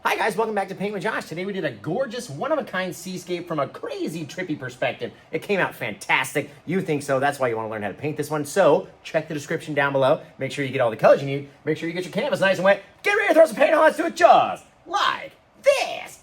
Hi guys, welcome back to Paint with Josh. Today we did a gorgeous, one-of-a-kind seascape from a crazy, trippy perspective. It came out fantastic. You think so, that's why you want to learn how to paint this one. So, check the description down below. Make sure you get all the colors you need. Make sure you get your canvas nice and wet. Get ready to throw some paint on. Let's do it just like this.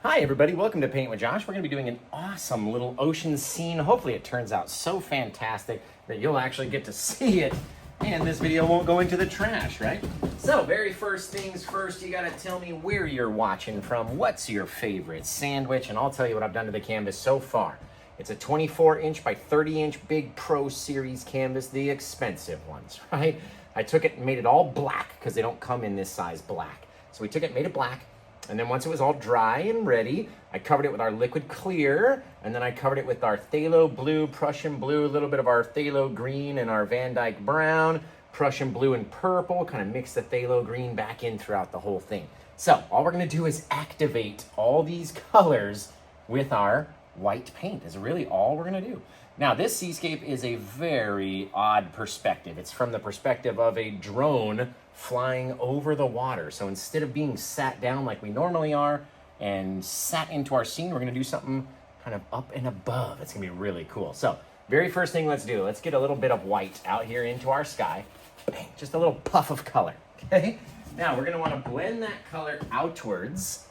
Hi everybody, welcome to Paint with Josh. We're going to be doing an awesome little ocean scene. Hopefully it turns out so fantastic that you'll actually get to see it. And this video won't go into the trash, right? So, very first things first, you gotta tell me where you're watching from. What's your favorite sandwich? And I'll tell you what I've done to the canvas so far. It's a 24-inch by 30-inch big Pro Series canvas, the expensive ones, right? I took it and made it all black because they don't come in this size black. So we took it, made it black, and then once it was all dry and ready, I covered it with our liquid clear, and then I covered it with our phthalo blue, Prussian blue, a little bit of our phthalo green and our Dyke Brown, Prussian blue and purple, kind of mix the phthalo green back in throughout the whole thing. So all we're gonna do is activate all these colors with our white paint is really all we're gonna do. Now this seascape is a very odd perspective. It's from the perspective of a drone flying over the water. So instead of being sat down like we normally are and sat into our scene, we're gonna do something kind of up and above. It's gonna be really cool. So very first thing let's do, let's get a little bit of white out here into our sky. Bang, just a little puff of color, okay? Now we're gonna wanna blend that color outwards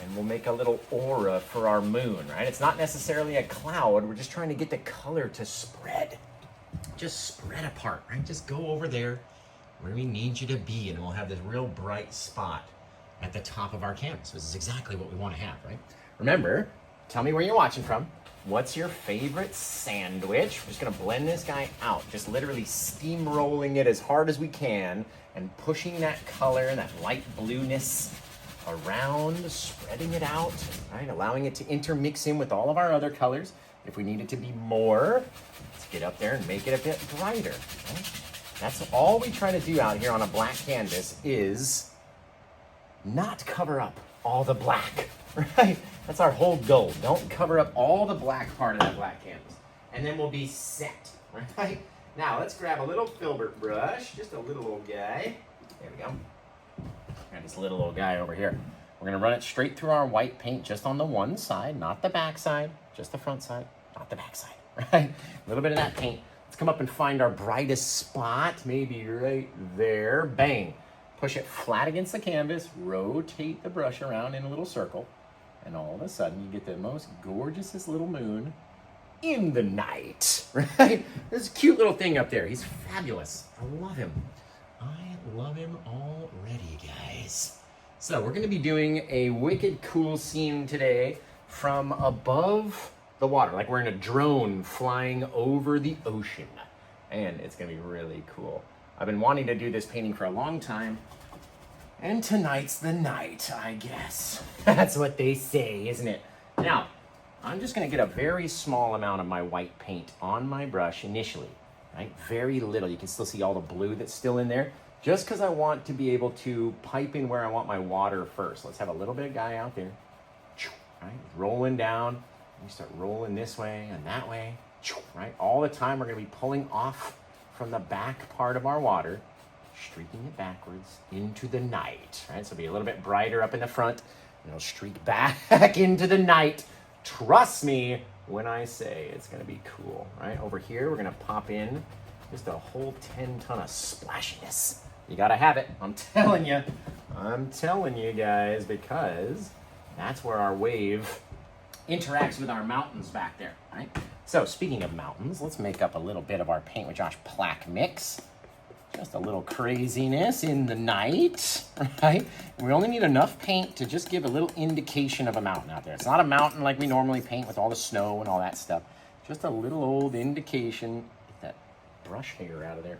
and we'll make a little aura for our moon, right? It's not necessarily a cloud, we're just trying to get the color to spread. Just spread apart, right? Just go over there where we need you to be, and we'll have this real bright spot at the top of our canvas. This is exactly what we want to have, right? Remember, tell me where you're watching from. What's your favorite sandwich? We're just gonna blend this guy out, just literally steamrolling it as hard as we can and pushing that color and that light blueness around, spreading it out, right? Allowing it to intermix in with all of our other colors. If we need it to be more, let's get up there and make it a bit brighter, right? That's all we try to do out here on a black canvas is not cover up all the black, right? That's our whole goal. Don't cover up all the black part of that black canvas. And then we'll be set, right? Now let's grab a little filbert brush, just a little old guy. There we go. Got this little old guy over here. We're gonna run it straight through our white paint just on the one side, not the back side, just the front side, not the back side, right? A little bit of that paint. Let's come up and find our brightest spot, maybe right there. Bang. Push it flat against the canvas, rotate the brush around in a little circle, and all of a sudden you get the most gorgeous little moon in the night, right? This cute little thing up there. He's fabulous. I love him. I love him already, guys. So we're gonna be doing a wicked cool scene today from above the water, like we're in a drone flying over the ocean. And it's gonna be really cool. I've been wanting to do this painting for a long time, and tonight's the night, I guess. That's what they say, isn't it? Now, I'm just gonna get a very small amount of my white paint on my brush initially, right? Very little. You can still see all the blue that's still in there, just because I want to be able to pipe in where I want my water first. Let's have a little bit of guy out there, right? Rolling down. We start rolling this way and that way, right? All the time we're gonna be pulling off from the back part of our water, streaking it backwards into the night, right? So it'll be a little bit brighter up in the front, and it'll streak back into the night. Trust me when I say it's gonna be cool, right? Over here, we're gonna pop in just a whole 10 ton of splashiness. You gotta have it, I'm telling you guys, because that's where our wave interacts with our mountains back there, right? So speaking of mountains, let's make up a little bit of our Paint with Josh plaque mix. Just a little craziness in the night, right? We only need enough paint to just give a little indication of a mountain out there. It's not a mountain like we normally paint with all the snow and all that stuff. Just a little old indication. Get that brush hair out of there.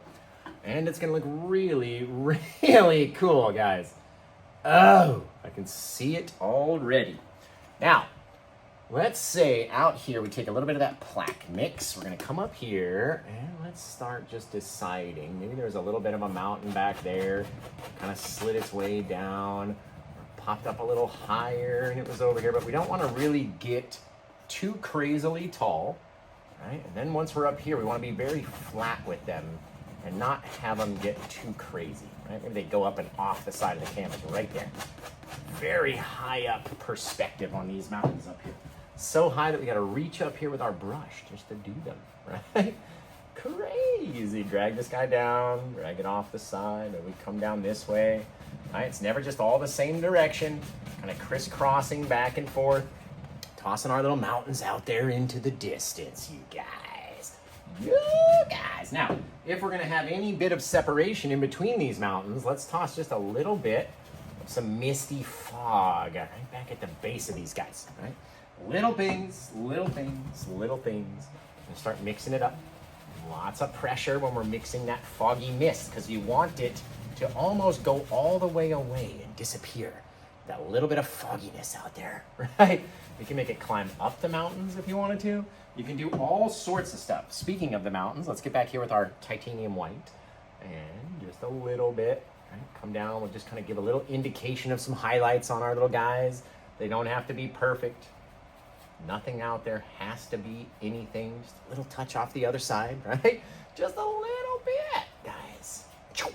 And it's gonna look really, really cool, guys. Oh, I can see it already. Now, let's say out here we take a little bit of that plaque mix. We're gonna come up here and let's start just deciding. Maybe there's a little bit of a mountain back there, kind of slid its way down, or popped up a little higher and it was over here, but we don't wanna really get too crazily tall, right? And then once we're up here, we wanna be very flat with them and not have them get too crazy, right? Maybe they go up and off the side of the canvas right there. Very high up perspective on these mountains up here. So high that we got to reach up here with our brush just to do them, right? Crazy. Drag this guy down, drag it off the side, and we come down this way. Right? It's never just all the same direction, kind of crisscrossing back and forth, tossing our little mountains out there into the distance, you guys. You guys. Now, if we're going to have any bit of separation in between these mountains, let's toss just a little bit of some misty fog right back at the base of these guys, right? Little things, little things, little things. And start mixing it up. Lots of pressure when we're mixing that foggy mist because you want it to almost go all the way away and disappear. That little bit of fogginess out there, right? You can make it climb up the mountains if you wanted to. You can do all sorts of stuff. Speaking of the mountains, let's get back here with our titanium white and just a little bit, right? Come down, we'll just kind of give a little indication of some highlights on our little guys. They don't have to be perfect. Nothing out there has to be anything. Just a little touch off the other side, right? Just a little bit, guys. Little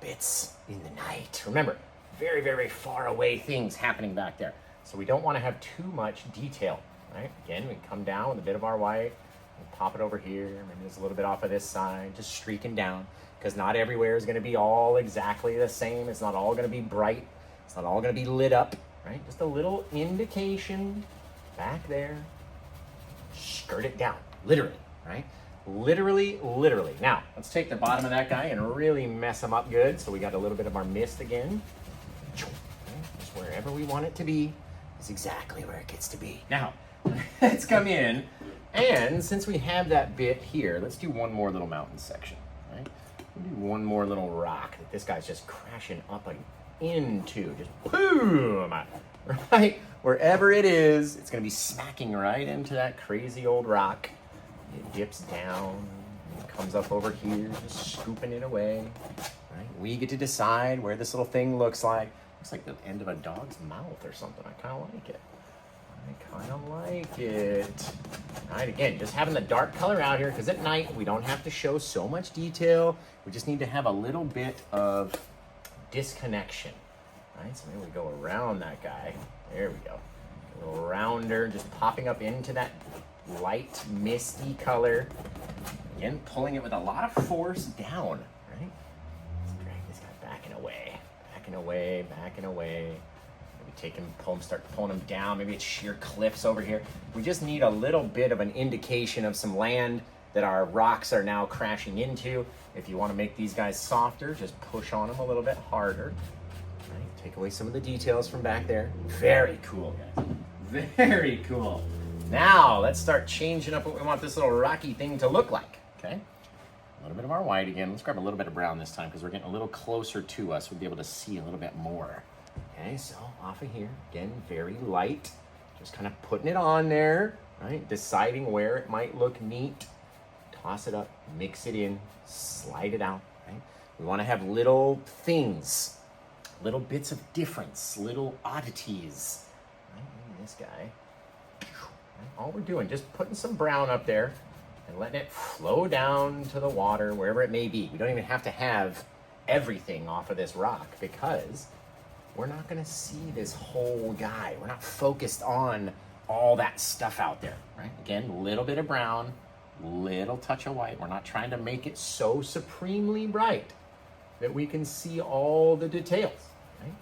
bits in the night. Remember, very, very far away things happening back there. So we don't want to have too much detail, right? Again, we come down with a bit of our white, and pop it over here. Maybe there's a little bit off of this side, just streaking down, because not everywhere is going to be all exactly the same. It's not all going to be bright. It's not all going to be lit up, right? Just a little indication back there. Skirt it down, literally, right? Literally, literally. Now, let's take the bottom of that guy and really mess him up good. So we got a little bit of our mist again. Just wherever we want it to be is exactly where it gets to be. Now, let's come in, and since we have that bit here, let's do one more little mountain section, right? We'll do one more little rock that this guy's just crashing up into, just boom, right? Wherever it is, it's gonna be smacking right into that crazy old rock. It dips down, it comes up over here, just scooping it away, right? We get to decide where this little thing looks like. Looks like the end of a dog's mouth or something. I kind of like it. I kind of like it. All right, again, just having the dark color out here, because at night we don't have to show so much detail. We just need to have a little bit of disconnection. All right, so maybe we go around that guy. There we go. A little rounder, just popping up into that light, misty color. Again, pulling it with a lot of force down, right? Let's drag this guy backing away, backing away, backing away. Maybe take him, start pulling him down. Maybe it's sheer cliffs over here. We just need a little bit of an indication of some land that our rocks are now crashing into. If you want to make these guys softer, just push on them a little bit harder. Right? Take away some of the details from back there. Very cool, guys. Very cool. Now, let's start changing up what we want this little rocky thing to look like, okay? A little bit of our white again. Let's grab a little bit of brown this time because we're getting a little closer to us. We'll be able to see a little bit more. Okay, so off of here, again, very light. Just kind of putting it on there, right? Deciding where it might look neat. Toss it up, mix it in, slide it out, right? We want to have little things, little bits of difference, little oddities. Right? Maybe this guy. All we're doing, just putting some brown up there and letting it flow down to the water, wherever it may be. We don't even have to have everything off of this rock because we're not going to see this whole guy. We're not focused on all that stuff out there, right? Again, a little bit of brown, little touch of white. We're not trying to make it so supremely bright that we can see all the details, right?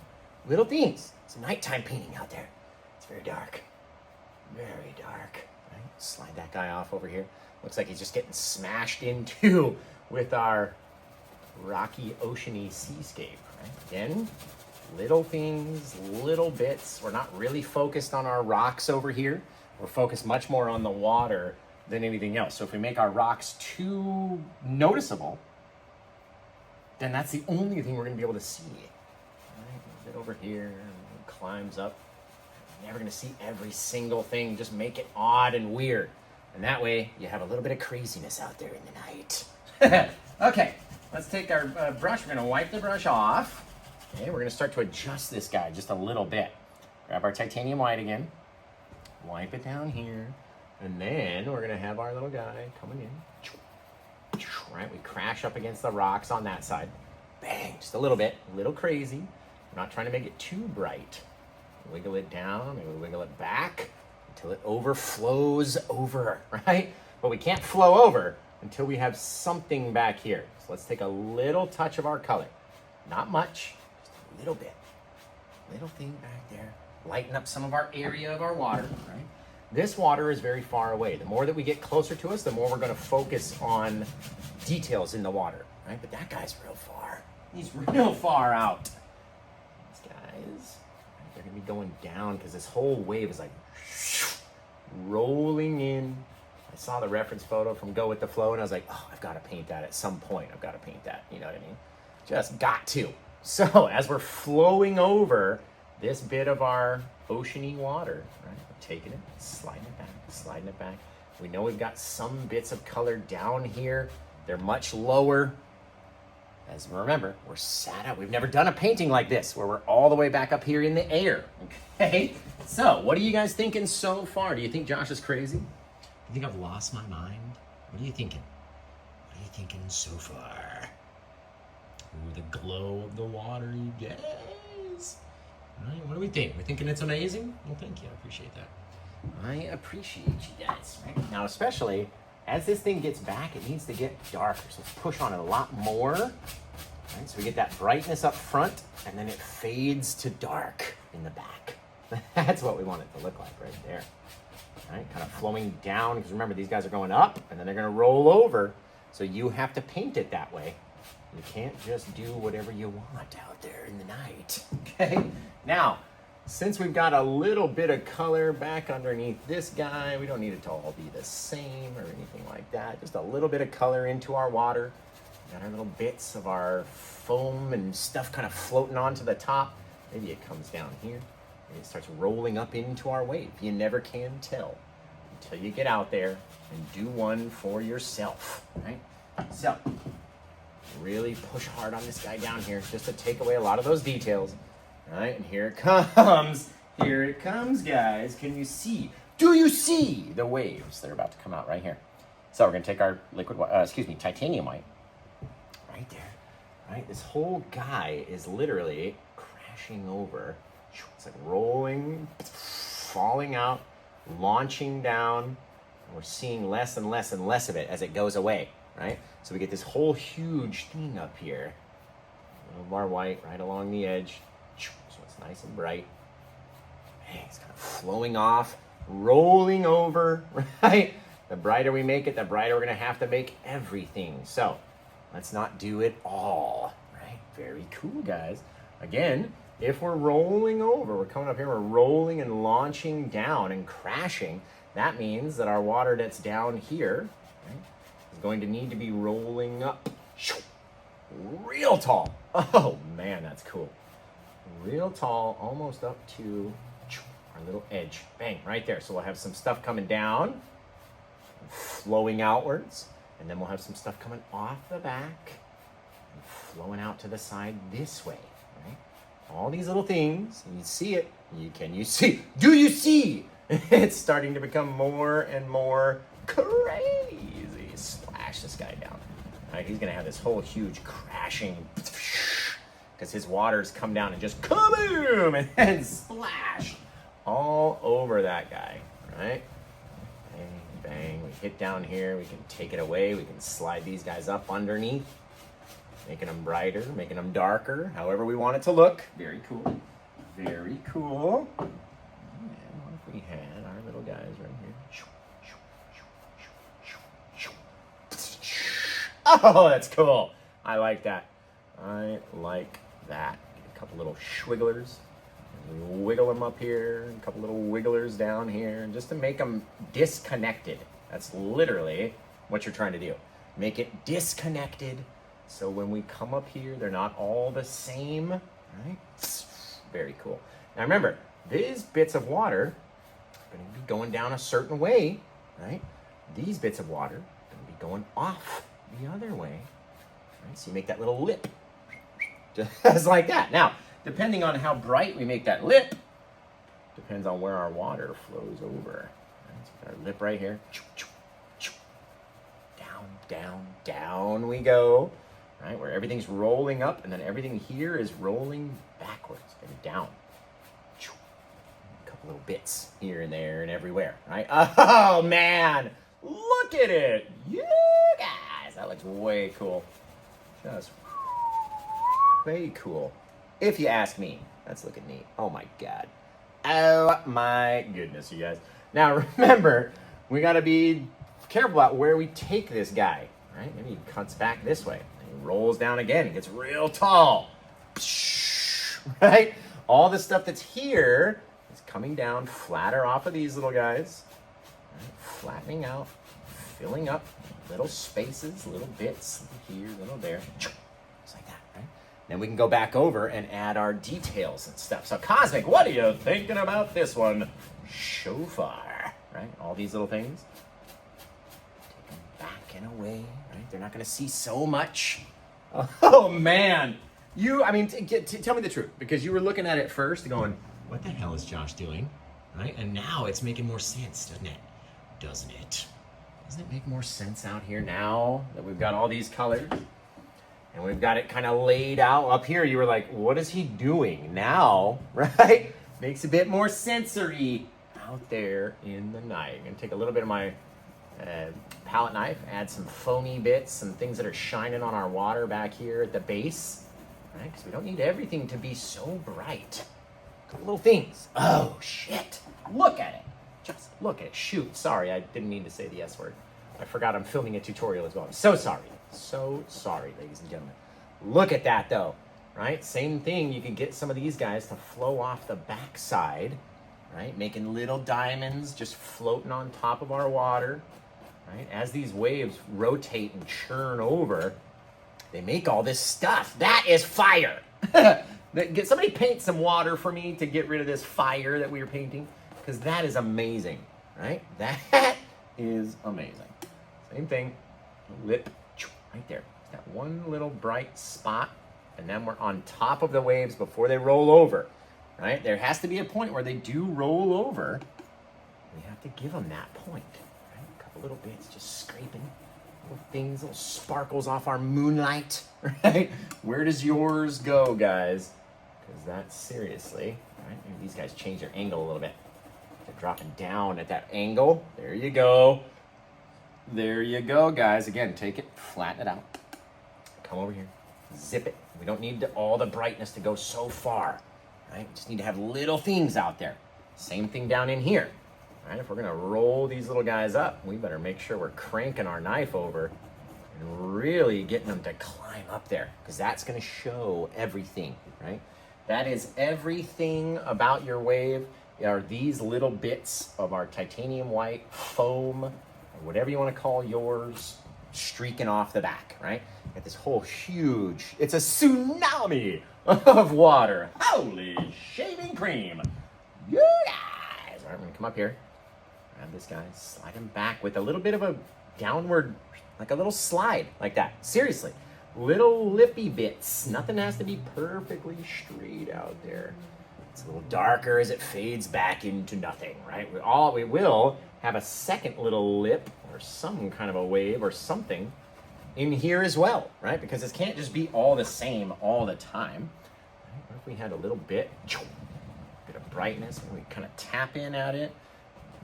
Little things. It's a nighttime painting out there. It's very dark. Very dark, right? Slide that guy off over here. Looks like he's just getting smashed into with our rocky, oceany seascape, right? Again, little things, little bits. We're not really focused on our rocks over here. We're focused much more on the water than anything else. So if we make our rocks too noticeable, then that's the only thing we're gonna be able to see. Right? A bit over here, and climbs up. Never gonna see every single thing. Just make it odd and weird. And that way you have a little bit of craziness out there in the night. Okay, let's take our brush. We're gonna wipe the brush off. Okay, we're gonna start to adjust this guy just a little bit. Grab our titanium white again. Wipe it down here. And then we're gonna have our little guy coming in. Right, we crash up against the rocks on that side. Bang, just a little bit, a little crazy. We're not trying to make it too bright. Wiggle it down, maybe wiggle it back until it overflows over, right? But we can't flow over until we have something back here. So let's take a little touch of our color. Not much, just a little bit. Little thing back there. Lighten up some of our area of our water, right? This water is very far away. The more that we get closer to us, the more we're gonna focus on details in the water, right? But that guy's real far. He's real far out. These guys, they're gonna be going down because this whole wave is like rolling in. I saw the reference photo from Go With The Flow and I was like, oh, I've gotta paint that at some point. I've gotta paint that, you know what I mean? Just got to. So as we're flowing over this bit of our oceany water, right? We're taking it, sliding it back, sliding it back. We know we've got some bits of color down here. They're much lower. As remember, we're sat out. We've never done a painting like this where we're all the way back up here in the air, okay? So what are you guys thinking so far? Do you think Josh is crazy? Do you think I've lost my mind? What are you thinking? What are you thinking so far? Ooh, the glow of the water, you guys. All right, what do we think? We're thinking it's amazing? Well, thank you. I appreciate that. I appreciate you guys. Right? Now, especially as this thing gets back, it needs to get darker. So let's push on it a lot more. Right, so we get that brightness up front, and then it fades to dark in the back. That's what we want it to look like right there. All right, kind of flowing down, because remember, these guys are going up, and then they're going to roll over. So you have to paint it that way. You can't just do whatever you want out there in the night, okay? Now, since we've got a little bit of color back underneath this guy, we don't need it to all be the same or anything like that. Just a little bit of color into our water. Got our little bits of our foam and stuff kind of floating onto the top. Maybe it comes down here. Maybe it starts rolling up into our wave. You never can tell until you get out there and do one for yourself, right? So, really push hard on this guy down here just to take away a lot of those details. All right, and here it comes. Here it comes, guys. Can you see? Do you see the waves? They're about to come out right here. So we're gonna take our titanium white. Right there, right? This whole guy is literally crashing over. It's like rolling, falling out, launching down. And we're seeing less and less and less of it as it goes away, right? So we get this whole huge thing up here. A little more white right along the edge. So it's nice and bright. Hey, it's kind of flowing off, rolling over, right? The brighter we make it, the brighter we're gonna have to make everything. So let's not do it all, right? Very cool, guys. Again, if we're rolling over, we're coming up here, we're rolling and launching down and crashing. That means that our water that's down here, right, is going to need to be rolling up real tall. Oh man, that's cool. Real tall, almost up to our little edge. Bang, right there. So we'll have some stuff coming down, flowing outwards, and then we'll have some stuff coming off the back and flowing out to the side this way, right? All these little things, and you see it. Can you see? Do you see? It's starting to become more and more crazy. Splash this guy down. All right, he's gonna have this whole huge crashing because his water's come down and just kaboom and then splash all over that guy, right? Bang, bang, we hit down here, we can take it away, we can slide these guys up underneath, making them brighter, making them darker, however we want it to look. Very cool, very cool. And what if we had our little guys right here? Oh, that's cool. I like that. I like that. A couple little swigglers. We wiggle them up here, a couple little wigglers down here, just to make them disconnected. That's literally what you're trying to do. Make it disconnected, so when we come up here, they're not all the same, right? Very cool. Now remember, these bits of water are gonna be going down a certain way, right? These bits of water are gonna be going off the other way, right? So you make that little lip, just like that. Now, depending on how bright we make that lip, depends on where our water flows over. Right? So our lip right here. Down, down, down we go. right? Where everything's rolling up and then everything here is rolling backwards and down. A couple little bits here and there and everywhere, right? Oh man, look at it. You guys, that looks way cool. Just way cool. If you ask me, that's looking neat. Oh my God. Oh my goodness, you guys. Now remember, we gotta be careful about where we take this guy, right? Maybe he cuts back this way. And he rolls down again. He gets real tall, right? All the stuff that's here is coming down flatter off of these little guys, right? Flattening out, filling up little spaces, little bits, little here, little there, just like that, right? Then we can go back over and add our details and stuff. So Cosmic, what are you thinking about this one? Shofar, right? All these little things. Take them back and away, right? They're not going to see so much. Oh, man. I mean, tell me the truth, because you were looking at it first going, what the hell is Josh doing, right? And now it's making more sense, doesn't it? Doesn't it? Doesn't it make more sense out here now that we've got all these colors? And we've got it kind of laid out. Up here, you were like, what is he doing now, right? Makes a bit more sensory out there in the night. I'm going to take a little bit of my palette knife, add some foamy bits, some things that are shining on our water back here at the base, right? Because we don't need everything to be so bright. Couple little things. Oh, shit. Look at it. Just look at it. Shoot. Sorry, I didn't mean to say the S word. I forgot I'm filming a tutorial as well. I'm so sorry. So sorry, ladies and gentlemen. Look at that, though, right? Same thing. You can get some of these guys to flow off the backside, right? Making little diamonds just floating on top of our water, right? As these waves rotate and churn over, they make all this stuff. That is fire. Somebody paint some water for me to get rid of this fire that we were painting, because that is amazing, right? That is amazing. Same thing, lip right there. It's got one little bright spot, and then we're on top of the waves before they roll over, right? There has to be a point where they do roll over. We have to give them that point, right? A couple little bits just scraping, little things, little sparkles off our moonlight, right? Where does yours go, guys? Because that's seriously, right? Maybe these guys change their angle a little bit. They're dropping down at that angle. There you go. There you go, guys. Again, take it, flatten it out. Come over here, zip it. We don't need all the brightness to go so far, right? We just need to have little things out there. Same thing down in here, right? If we're gonna roll these little guys up, we better make sure we're cranking our knife over and really getting them to climb up there, because that's gonna show everything, right? That is everything about your wave. Are these little bits of our titanium white foam, or whatever you want to call yours, streaking off the back, right? Got this whole huge, it's a tsunami of water. Holy shaving cream. You guys. All right, I'm going to come up here, grab this guy, slide him back with a little bit of a downward, like a little slide, like that. Seriously. Little lippy bits. Nothing has to be perfectly straight out there. It's a little darker as it fades back into nothing, right? We will have a second little lip or some kind of a wave or something in here as well, right? Because it can't just be all the same all the time. Right? What if we had a little bit of brightness and we kind of tap in at it,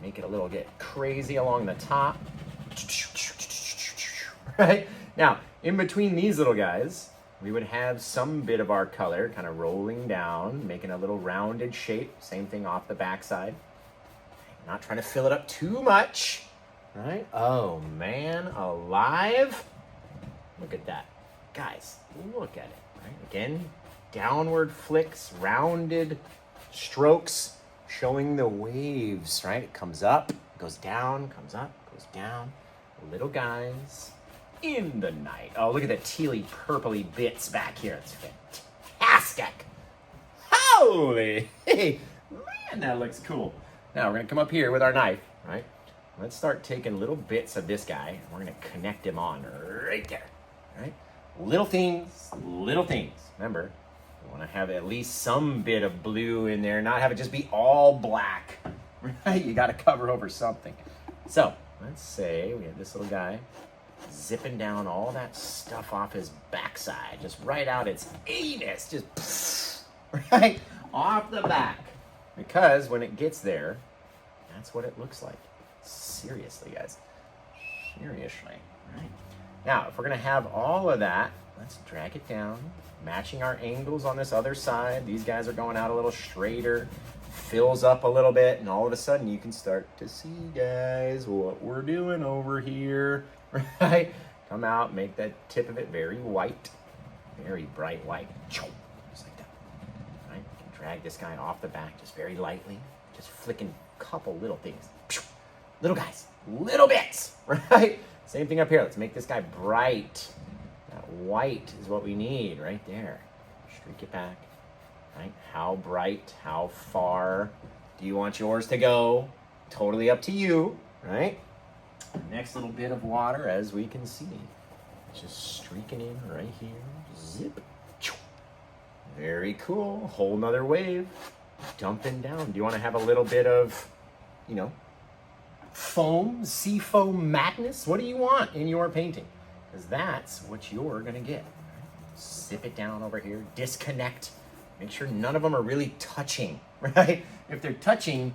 make it a little get crazy along the top, right? Now, in between these little guys, we would have some bit of our color kind of rolling down, making a little rounded shape. Same thing off the backside. Not trying to fill it up too much, right? Oh, man, alive. Look at that. Guys, look at it, right? Again, downward flicks, rounded strokes, showing the waves, right? It comes up, goes down, comes up, goes down. Little guys in the night. Oh, look at the tealy, purpley bits back here. It's fantastic. Holy, hey, man, that looks cool. Now we're gonna come up here with our knife, right? Let's start taking little bits of this guy. We're gonna connect him on right there, right? Little things, little things. Remember, we wanna have at least some bit of blue in there, not have it just be all black, right? You gotta cover over something. So let's say we have this little guy zipping down all that stuff off his backside, just right out its anus, just right off the back. Because when it gets there, that's what it looks like. Seriously, guys. Seriously, right? Now, if we're gonna have all of that, let's drag it down, matching our angles on this other side. These guys are going out a little straighter, fills up a little bit, and all of a sudden you can start to see, guys, what we're doing over here, right? Come out, make that tip of it very white, very bright white, just like that, right? You can drag this guy off the back just very lightly, just flicking a couple little things, little guys, little bits, right? Same thing up here. Let's make this guy bright. That white is what we need right there. Streak it back, right? How bright, how far do you want yours to go? Totally up to you, right? Next little bit of water, as we can see, just streaking in right here. Zip. Very cool. Whole nother wave. Dumping down. Do you want to have a little bit of, you know, foam, sea foam madness? What do you want in your painting? Because that's what you're going to get. Zip it down over here. Disconnect. Make sure none of them are really touching, right? If they're touching,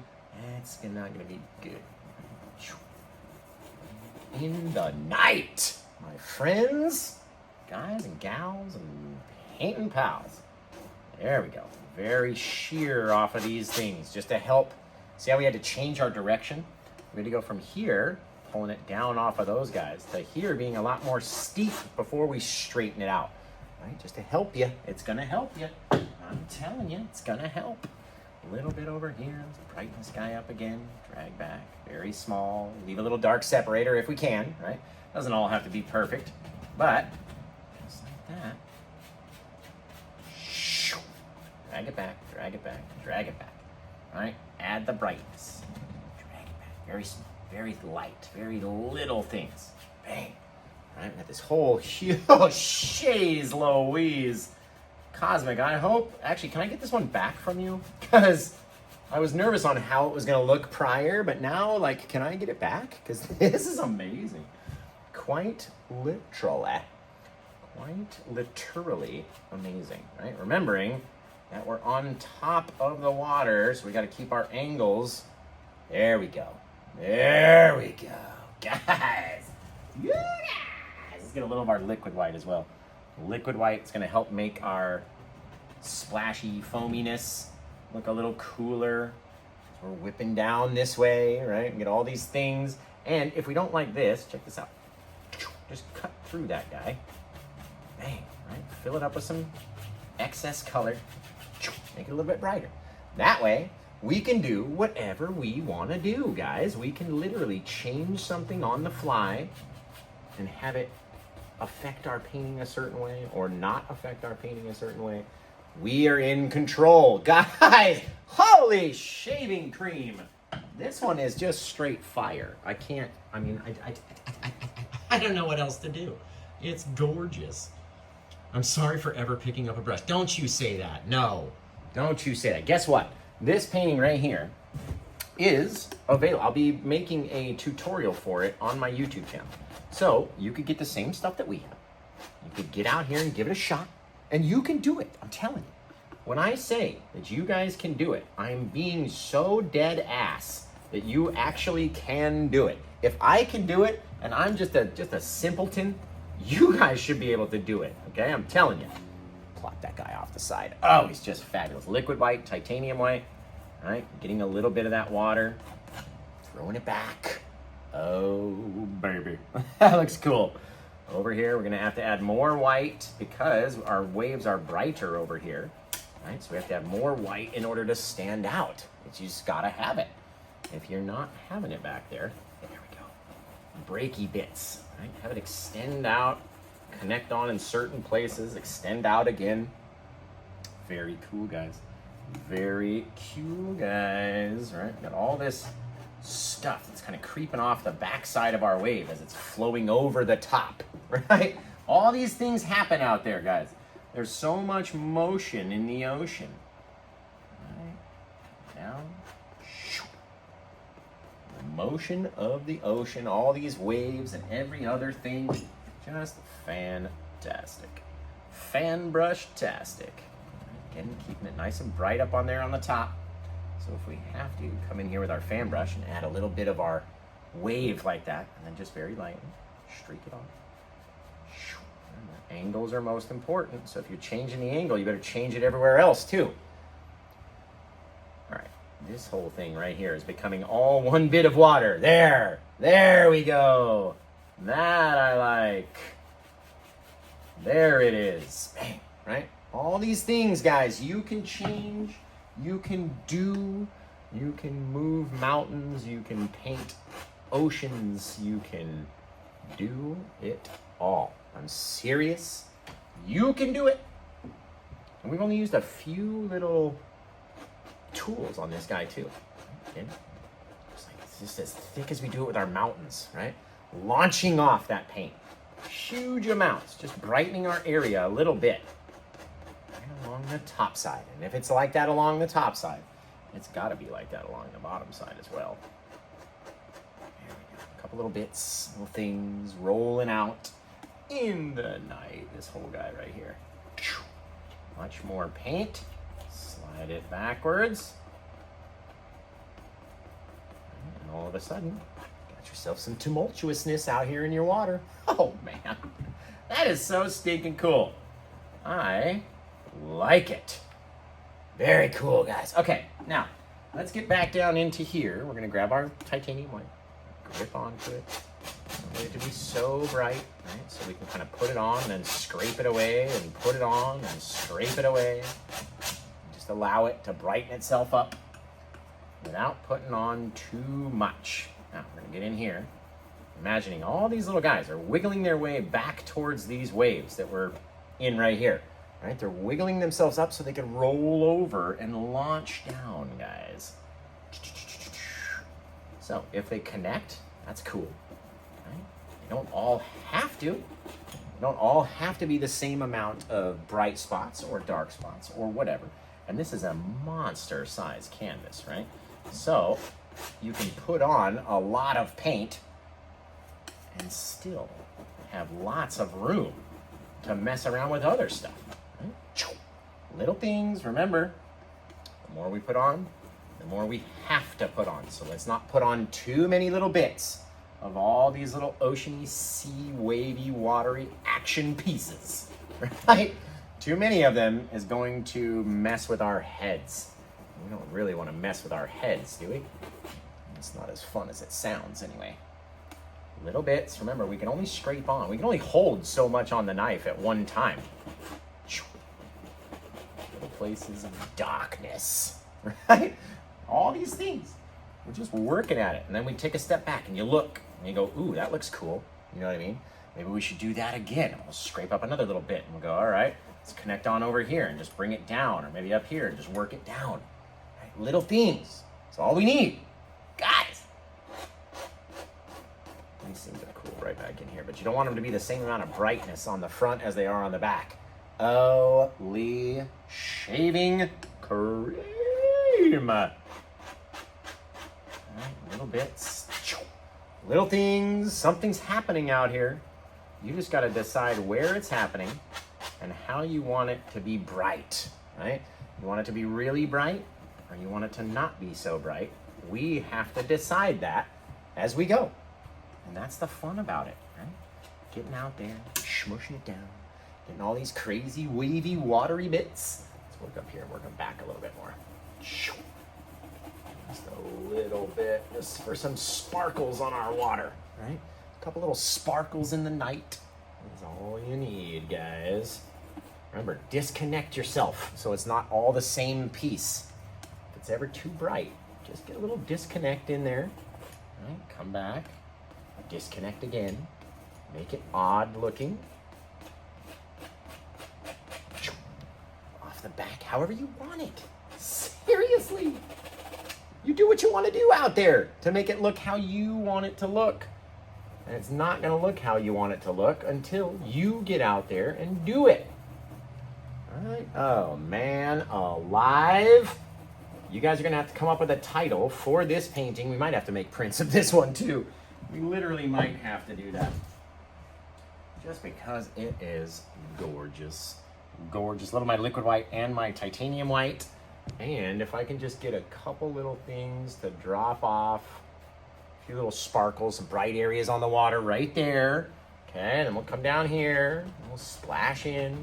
it's not going to be good. In the night, my friends, guys and gals and painting pals. There we go. Very sheer off of these things just to help. See how we had to change our direction? We had to go from here, pulling it down off of those guys, to here being a lot more steep before we straighten it out, right? Just to help you. It's going to help you. I'm telling you, it's going to help. A little bit over here. Let's brighten this guy up again. Drag back. Very small. Leave a little dark separator if we can, right? Doesn't all have to be perfect, but just like that. Drag it back, drag it back, drag it back. All right? Add the brightness. Drag it back. Very small, very light, very little things. Bang. All right? We got this whole huge, jeez Louise. Cosmic, I hope. Actually, can I get this one back from you? Because I was nervous on how it was going to look prior, but now, like, can I get it back? Because this is amazing. Quite literally amazing, right? Remembering that we're on top of the water, so we got to keep our angles. There we go. There we go. Guys. You guys. Let's get a little of our liquid white as well. Liquid white is going to help make our splashy foaminess look a little cooler. We're whipping down this way, right? Get all these things. And if we don't like this, check this out. Just cut through that guy. Bang, right? Fill it up with some excess color. Make it a little bit brighter. That way, we can do whatever we want to do, guys. We can literally change something on the fly and have it affect our painting a certain way or not affect our painting a certain way. We are in control. Guys, holy shaving cream. This one is just straight fire. I don't know what else to do. It's gorgeous. I'm sorry for ever picking up a brush. Don't you say that. No, don't you say that. Guess what? This painting right here is available. I'll be making a tutorial for it on my YouTube channel. So you could get the same stuff that we have. You could get out here and give it a shot, and you can do it. I'm telling you. When I say that you guys can do it, I'm being so dead ass that you actually can do it. If I can do it, and I'm just a simpleton, you guys should be able to do it, okay? I'm telling you. Plop that guy off the side. Oh, he's just fabulous. Liquid white, titanium white, all right? Getting a little bit of that water, throwing it back. Oh, baby. That looks cool. Over here, we're gonna have to add more white because our waves are brighter over here, right? So we have to have more white in order to stand out. You just gotta have it. If you're not having it back there, there we go. Breaky bits, right? Have it extend out, connect on in certain places, extend out again. Very cool, guys. Very cool, guys, right? Got all this stuff that's kind of creeping off the backside of our wave as it's flowing over the top, right? All these things happen out there, guys. There's so much motion in the ocean. Right? Down. motion of the ocean, all these waves and every other thing. Just fantastic. Fan brush-tastic. Again, keeping it nice and bright up on there on the top. So if we have to, come in here with our fan brush and add a little bit of our wave like that, and then just very lightly streak it on. Angles are most important, so if you're changing the angle, you better change it everywhere else too. All right, this whole thing right here is becoming all one bit of water. There we go. That I like. There it is. Bang, right? All these things, guys, you can change, you can do, you can move mountains, you can paint oceans, you can do it all. I'm serious. You can do it. And we've only used a few little tools on this guy too. Okay? It's just as thick as we do it with our mountains, right? Launching off that paint. Huge amounts, just brightening our area a little bit. Right along the top side. And if it's like that along the top side, it's got to be like that along the bottom side as well. There we go. A couple little bits, little things rolling out in the night. This whole guy right here. Much more paint. Slide it backwards. And all of a sudden, got yourself some tumultuousness out here in your water. Oh man, that is so stinking cool. I like it. Very cool, guys. Okay, now let's get back down into here. We're gonna grab our titanium white, grip onto it. Don't want it to be so bright, right? So we can kind of put it on and then scrape it away and put it on and scrape it away. Just allow it to brighten itself up without putting on too much. Now we're gonna get in here, imagining all these little guys are wiggling their way back towards these waves that we're in right here, right? They're wiggling themselves up so they can roll over and launch down, guys. So if they connect, that's cool. They don't all have to. They don't all have to be the same amount of bright spots or dark spots or whatever. And this is a monster size canvas, right? So you can put on a lot of paint and still have lots of room to mess around with other stuff. Right? Little things, remember, the more we put on, the more we have to put on. So let's not put on too many little bits of all these little oceany, sea, wavy, watery action pieces, right? Too many of them is going to mess with our heads. We don't really want to mess with our heads, do we? It's not as fun as it sounds anyway. Little bits, remember, we can only scrape on. We can only hold so much on the knife at one time. Little places of darkness, right? All these things. We're just working at it. And then we take a step back and you look and you go, ooh, that looks cool. You know what I mean? Maybe we should do that again. We'll scrape up another little bit and we'll go, all right, let's connect on over here and just bring it down, or maybe up here and just work it down. Right? Little things. That's all we need. Guys. These things are cool right back in here, but you don't want them to be the same amount of brightness on the front as they are on the back. Holy shaving cream. Little bits, little things, something's happening out here. You just got to decide where it's happening and how you want it to be bright, right? You want it to be really bright, or you want it to not be so bright. We have to decide that as we go. And that's the fun about it, right? Getting out there, smushing it down, getting all these crazy, wavy, watery bits. Let's work up here, work them back a little bit more. Just a little bit, just for some sparkles on our water, right? A couple little sparkles in the night. That's all you need, guys. Remember, disconnect yourself so it's not all the same piece. If it's ever too bright, just get a little disconnect in there. Right? Come back, disconnect again. Make it odd looking. Off the back, however you want it. Seriously. You do what you want to do out there to make it look how you want it to look. And it's not going to look how you want it to look until you get out there and do it. All right. Oh, man alive. you guys are gonna have to come up with a title for this painting. We might have to make prints of this one too. We literally might have to do that. Just because it is gorgeous. Gorgeous. Love my liquid white and my titanium white. And if I can just get a couple little things to drop off, a few little sparkles, some bright areas on the water right there. Okay, and then we'll come down here, and we'll splash in.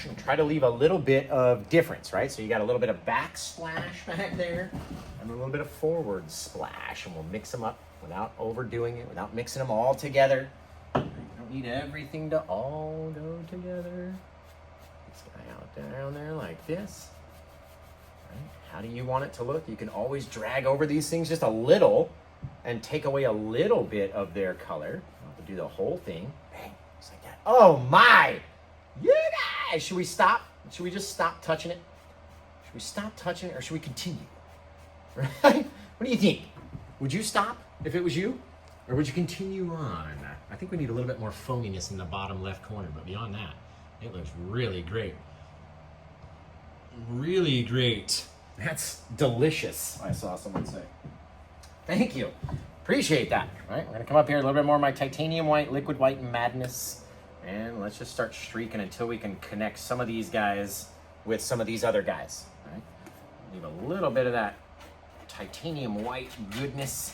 And try to leave a little bit of difference, right? So you got a little bit of backsplash back there, and a little bit of forward splash, and we'll mix them up without overdoing it, without mixing them all together. You don't need everything to all go together. This guy out down there like this. Right? How do you want it to look? You can always drag over these things just a little and take away a little bit of their color. You don't have to do the whole thing. Bang, just like that. Oh my! You guys! Should we stop? Should we just stop touching it? Should we stop touching it or should we continue? Right? What do you think? Would you stop if it was you? Or would you continue on? I think we need a little bit more foaminess in the bottom left corner, but beyond that, it looks really great. Really great. That's delicious, I saw someone say. Thank you. Appreciate that. All right, we're gonna come up here a little bit more of my titanium white, liquid white madness. And let's just start streaking until we can connect some of these guys with some of these other guys. All right? Leave a little bit of that titanium white goodness.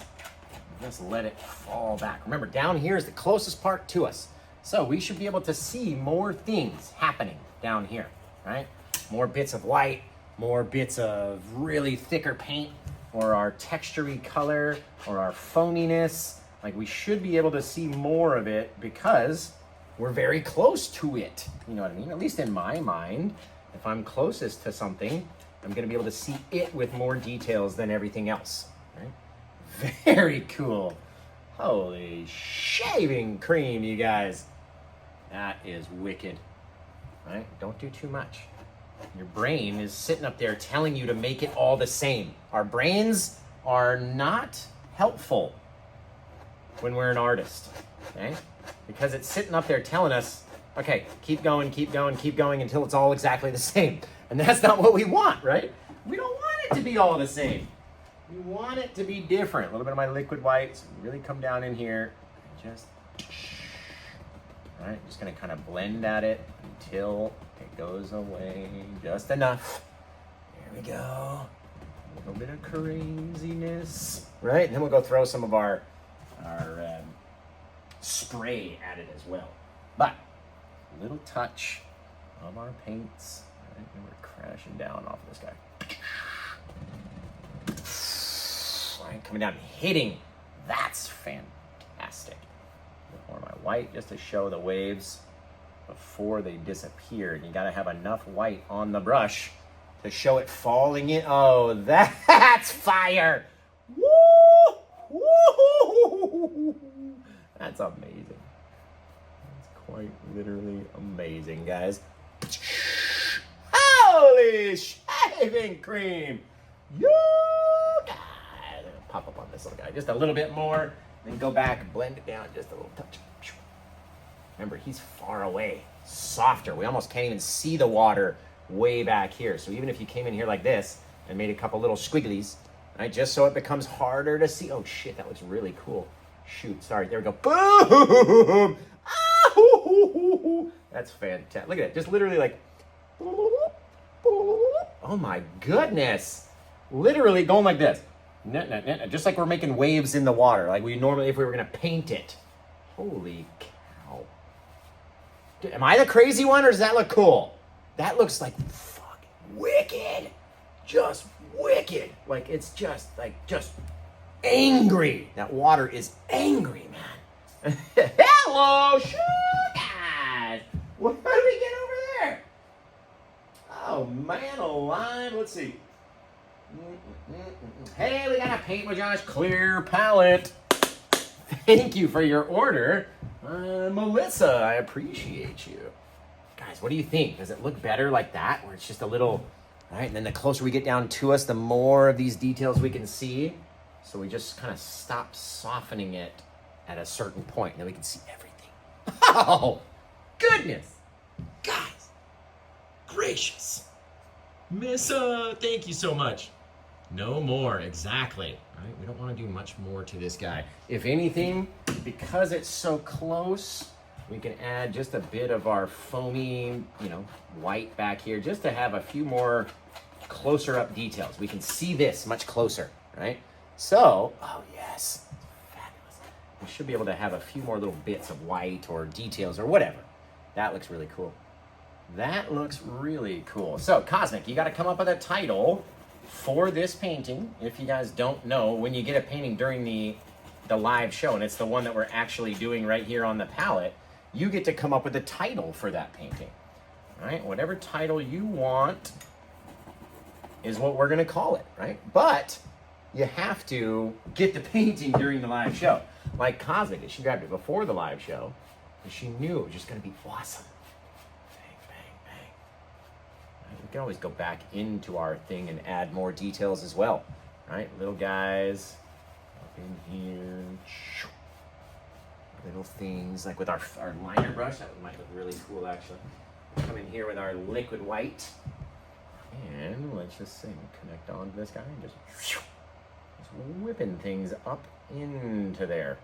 Just let it fall back. Remember, down here is the closest part to us. So we should be able to see more things happening down here, right? More bits of white, more bits of really thicker paint, or our textury color, or our foaminess. Like we should be able to see more of it because we're very close to it. You know what I mean? At least in my mind, if I'm closest to something, I'm gonna be able to see it with more details than everything else, right? Very cool. Holy shaving cream, you guys. That is wicked, right? Don't do too much. Your brain is sitting up there telling you to make it all the same. Our brains are not helpful when we're an artist, okay? Because it's sitting up there telling us, okay, keep going, keep going, keep going until it's all exactly the same. And that's not what we want, right? We don't want it to be all the same. We want it to be different. A little bit of my liquid white, so really come down in here. Just, all right, just gonna kind of blend at it until it goes away just enough. There we go. A little bit of craziness, right? And then we'll go throw some of our spray at it as well. But a little touch of our paints. All right, and we're crashing down off of this guy. All right, coming down, hitting. That's fantastic. More of my white just to show the waves before they disappear. And you gotta have enough white on the brush to show it falling in. Oh, that's fire. Woo! Woo! That's amazing. That's quite literally amazing, guys. Holy shaving cream! You guys. I'm gonna pop up on this little guy just a little bit more, then go back and blend it down just a little touch. Remember, he's far away, softer. We almost can't even see the water way back here. So even if you came in here like this and made a couple little squigglies, right, just so it becomes harder to see. Oh shit, that looks really cool. Shoot, sorry, there we go. Boom! Ah, that's fantastic. Look at it, just literally like, oh my goodness. Literally going like this. Just like we're making waves in the water, like we normally, if we were gonna paint it. Holy cow. Am I the crazy one or does that look cool? That looks like fucking wicked. Just wicked. Like it's just angry. That water is angry, man. Hello, guys. What do we get over there? Oh man alive. Let's see. Hey, we got a Paint with Josh clear palette. Thank you for your order. Melissa, I appreciate you. Guys, what do you think? Does it look better like that? Where it's just a little, right? And then the closer we get down to us, the more of these details we can see. So we just kind of stop softening it at a certain point. And then we can see everything. Oh, goodness. Guys, gracious. Missa, thank you so much. No more, exactly. All right, we don't want to do much more to this guy. If anything, because it's so close, we can add just a bit of our foamy, you know, white back here, just to have a few more closer up details. We can see this much closer, right? So, oh yes, fabulous. We should be able to have a few more little bits of white or details or whatever. That looks really cool. That looks really cool. So, Cosmic, you got to come up with a title for this painting. If you guys don't know, when you get a painting during the live show, and it's the one that we're actually doing right here on the palette, you get to come up with a title for that painting. All right, whatever title you want is what we're gonna call it, right? But you have to get the painting during the live show. Like Cosmic, she grabbed it before the live show, and she knew it was just gonna be awesome. Bang, bang, bang. Right, we can always go back into our thing and add more details as well. All right, little guys up in here. Little things, like with our liner brush, that might look really cool actually. Come in here with our liquid white. And let's just say, connect onto this guy and just whipping things up into there.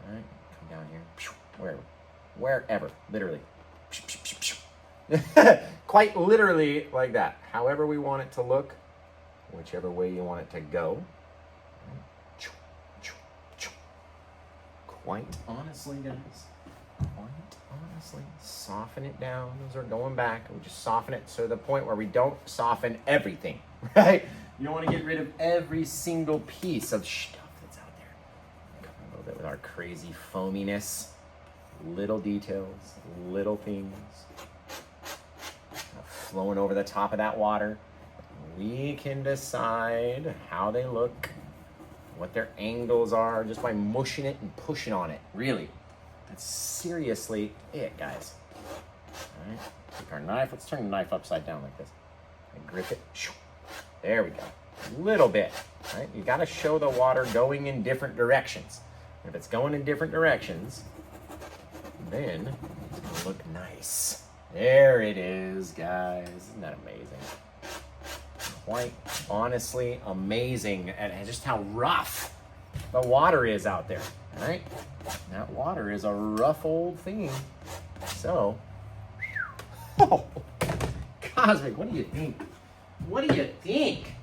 All right, come down here, wherever, literally. Quite literally like that. However we want it to look, whichever way you want it to go. Quite honestly, guys, quite honestly, soften it down. Those are going back. We just soften it to the point where we don't soften everything, right? You don't want to get rid of every single piece of stuff that's out there. Come a little bit with our crazy foaminess, little details, little things flowing over the top of that water. We can decide how they look, what their angles are, just by mushing it and pushing on it. Really, that's seriously it, guys. All right, take our knife. Let's turn the knife upside down like this. And grip it. There we go. A little bit, right? You got to show the water going in different directions. If it's going in different directions, then it's gonna look nice. There it is, guys. Isn't that amazing? Quite honestly amazing at just how rough the water is out there, right? That water is a rough old thing. So, oh, Cosmic, what do you think? What do you think?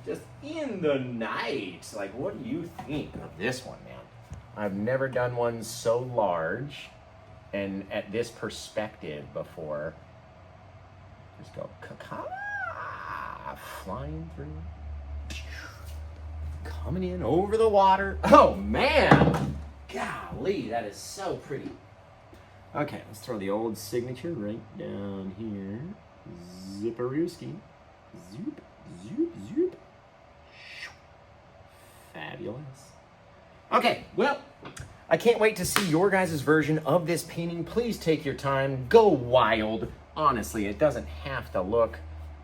Just in the night, like, what do you think of this one, man? I've never done one so large and at this perspective before. Just go, flying through, coming in over the water. Oh man, golly, that is so pretty. Okay, let's throw the old signature right down here. Zipperooski. Zoop, zoop, zoop. Fabulous. Okay, well, I can't wait to see your guys' version of this painting. Please take your time, go wild. Honestly, it doesn't have to look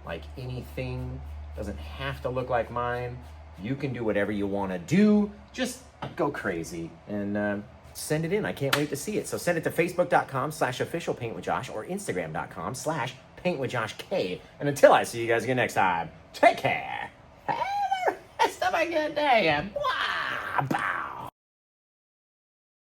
like anything. Doesn't have to look like mine. You can do whatever you want to do. Just go crazy and send it in. I can't wait to see it. So send it to facebook.com/officialpaintwithjosh or instagram.com/paintwithjoshk. And until I see you guys again next time, take care. Have the rest of a good day. And blah, blah.